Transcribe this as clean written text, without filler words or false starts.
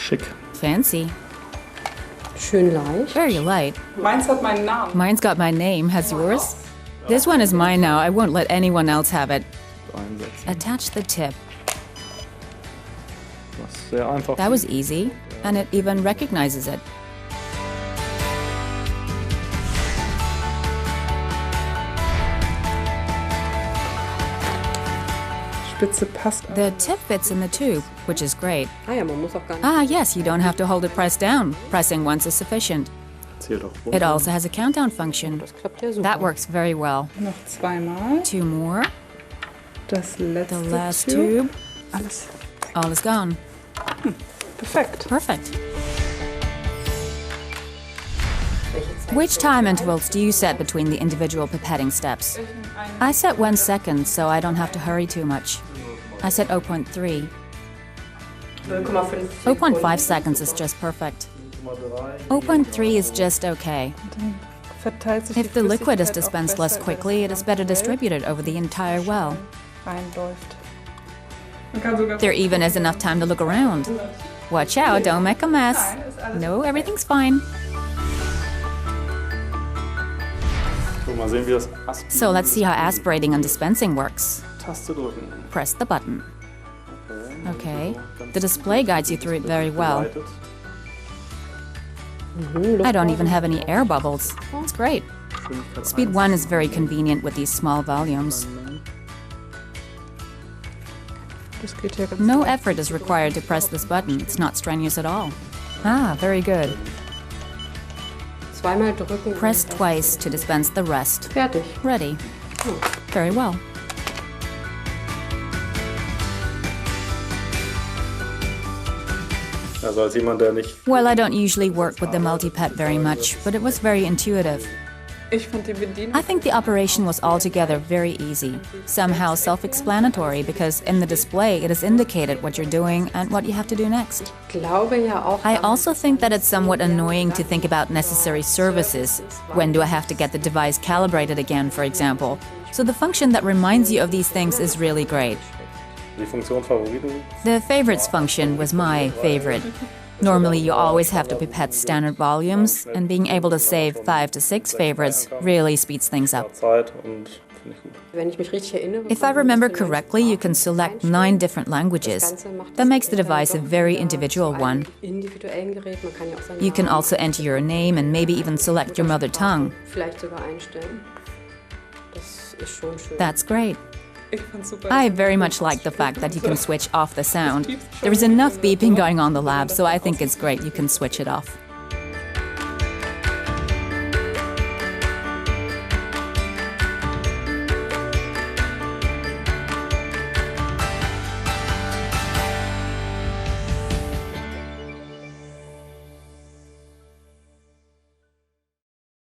Schick. Fancy. Schön leicht. Very light. Meins hat meinen Namen. Mine's got my name. Has yours? This one is mine now. I won't let anyone else have it. Einsetzen. Attach the tip. Was sehr einfach. That was easy. And it even recognizes it. Spitze passt. The tip fits in the tube, which is great. Ah ja, man muss auch gar nicht. Ah, yes, you don't have to hold it pressed down. Pressing once is sufficient. Zählt auch It runter. also has a countdown function. Das klappt ja super. That works very well. Noch zweimal. 2 more. Das The letzte last Tube. tube. Alles All is gone. perfekt. Perfect. Which time intervals do you set between the individual pipetting steps? I set 1 second, so I don't have to hurry too much. I set 0.3. 0,5. 0.5 seconds is just perfect. 0.3 is just okay. Verteilt sich If die the liquid is Flüssigkeit auch dispensed less besser, quickly, it is better distributed over the entire well. reinläuft. Man kann sogar There even is enough time to look around. Watch out, don't make a mess. No, everything's fine. mal sehen, wie das So let's see how aspirating and dispensing works. Taste drücken. Press the button. Okay. The display guides you through it very well. I don't even have any air bubbles. It's great. Speed 1 is very convenient with these small volumes. Das geht ja ganz No effort is required to press this button. It's not strenuous at all. Ah, very good. Zweimal drücken. Press twice to dispense the rest. Fertig. Ready. Very well. Also als jemand, der nicht... Well, I don't usually work with the Multipette very much, but it was very intuitive. Ich fand die Bedienung... I think the operation was altogether very easy, somehow self-explanatory, because in the display it is indicated what you're doing and what you have to do next. Glaube ja auch. I also think that it's somewhat annoying to think about necessary services. When do I have to get the device calibrated again, for example? So the function that reminds you of these things is really great. Die Funktion Favoriten. The favorites function was my favorite. Normally you always have to pipette standard volumes, and being able to save 5 to 6 favorites really speeds things up. Zeit und finde ich gut. Wenn ich mich richtig erinnere. If I remember correctly, you can select 9 different languages. That makes the device a very individual one. Individuellen Gerät, man kann ja auch seinen You can Namen also enter your name and maybe even select your mother tongue. vielleicht sogar einstellen. Das ist schon schön. That's great. Ich fand's super. I very much like the fact that you can switch off the sound. There is enough beeping going on in the lab, so I think it's great you can switch it off.